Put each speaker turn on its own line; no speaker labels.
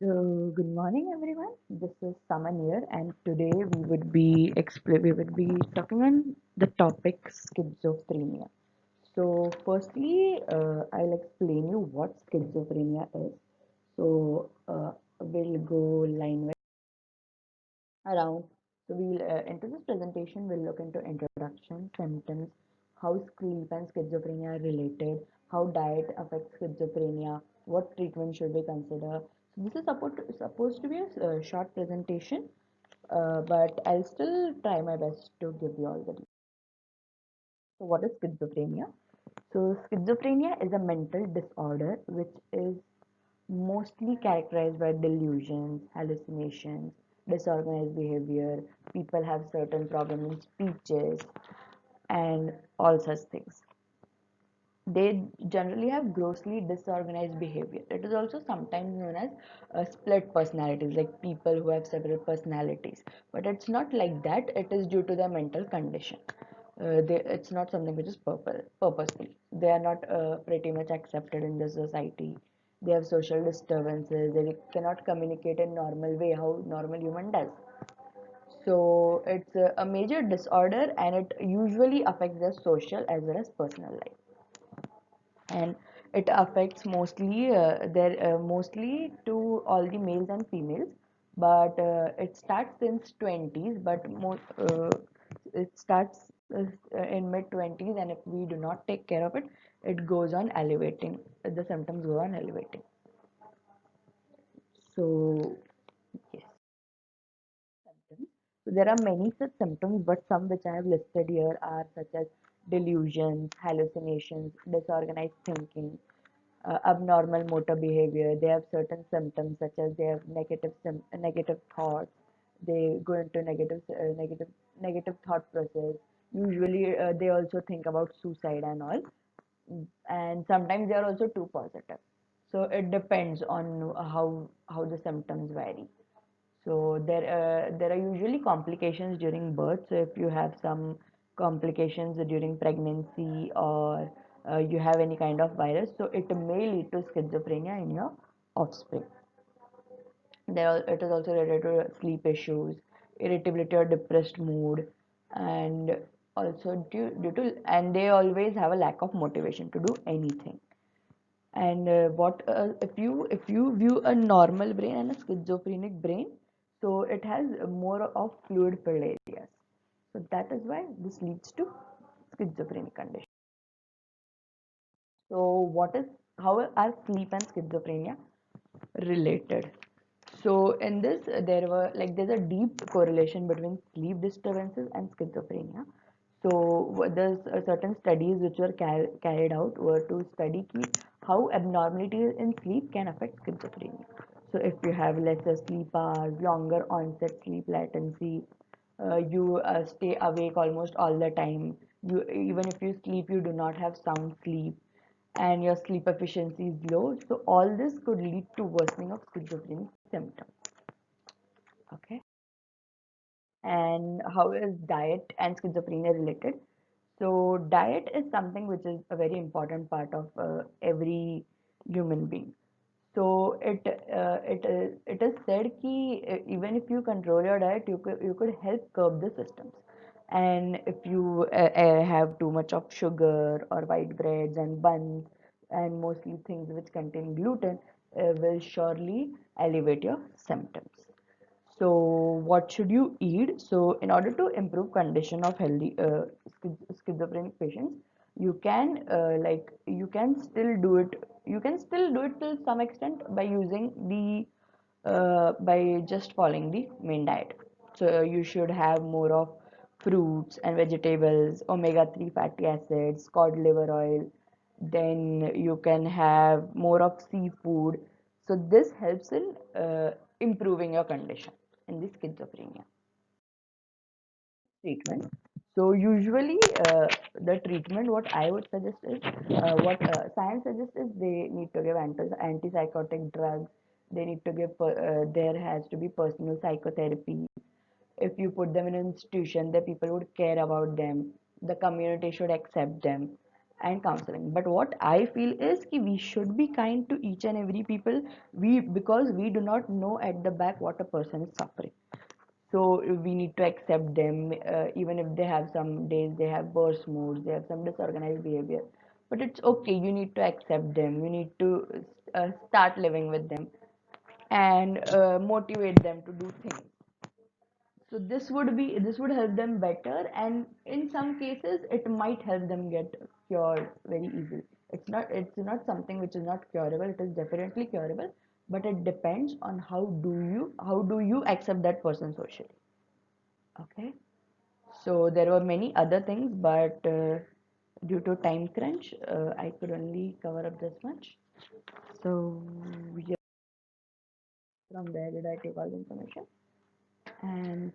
So, good morning, everyone. This is Saman here, and today we would be talking on the topic schizophrenia. So, firstly, I'll explain you what schizophrenia is. So, we'll go line around. So we'll into this presentation we'll look into introduction, symptoms, how sleep and schizophrenia are related, how diet affects schizophrenia, what treatment should we consider. So this is supposed to be a short presentation, but I'll still try my best to give you all the details. So what is schizophrenia? So schizophrenia is a mental disorder which is mostly characterized by delusions, hallucinations, disorganized behavior. People have certain problem in speeches and all such things. They generally have grossly disorganized behavior. It is also sometimes known as split personalities, like people who have several personalities. But it's not like that. It is due to their mental condition. It's not something which is purposeful. They are not pretty much accepted in the society. They have social disturbances. They cannot communicate in normal way how normal human does. So it's a major disorder, and it usually affects their social as well as personal life. And it affects mostly to all the males and females, but it starts since 20s, but it starts in mid 20s, and if we do not take care of it, it goes on elevating. The symptoms go on elevating. So yes, symptoms. So there are many such symptoms, but some which I have listed here are such as delusions, hallucinations, disorganized thinking, abnormal motor behavior. They have certain symptoms such as they have negative thoughts. They go into negative thought process. Usually, they also think about suicide and all. And sometimes they are also too positive. So it depends on how the symptoms vary. So there are usually complications during birth. So if you have some complications during pregnancy, or you have any kind of virus, so it may lead to schizophrenia in your offspring. It is also related to sleep issues, irritability or depressed mood, and also due to, and they always have a lack of motivation to do anything. And what if you view a normal brain and a schizophrenic brain, so it has more of fluid filled areas. So that is why this leads to schizophrenic condition. So what is how are sleep and schizophrenia related? So in this, there's a deep correlation between sleep disturbances and schizophrenia. So there's certain studies which were carried out were to study how abnormalities in sleep can affect schizophrenia. So if you have lesser sleep hours, longer onset sleep latency, you stay awake almost all the time. You even if you sleep, you do not have sound sleep, and your sleep efficiency is low. So all this could lead to worsening of schizophrenic symptoms. Okay. And how is diet and schizophrenia related? So diet is something which is a very important part of every human being. So it is said कि even if you control your diet, you could help curb the symptoms. And if you have too much of sugar or white breads and buns and mostly things which contain gluten, will surely elevate your symptoms. So what should you eat? So in order to improve condition of healthy schizophrenic patients, you can still do it. You can still do it till some extent by using the by just following the main diet. So you should have more of fruits and vegetables, omega-3 fatty acids, cod liver oil. Then you can have more of seafood. So this helps in improving your condition in the schizophrenia. Treatment. So usually the treatment what I would suggest is what science suggests is they need to give antipsychotic drugs. They need to give there has to be personal psychotherapy. If you put them in an institution, the people would care about them. The community should accept them. and counseling. But what I feel is ki we should be kind to each and every people, we because we do not know at the back what a person is suffering. So we need to accept them, even if they have some days they have burst moods, they have some disorganized behavior. But it's okay. You need to accept them. You need to start living with them and motivate them to do things. So this would help them better, and in some cases it might help them get cured very easily. It's not something which is not curable. It is definitely curable, but it depends on how do you accept that person socially. Okay. So there were many other things, but due to time crunch, I could only cover up this much. So yeah, from where did I take all the information? And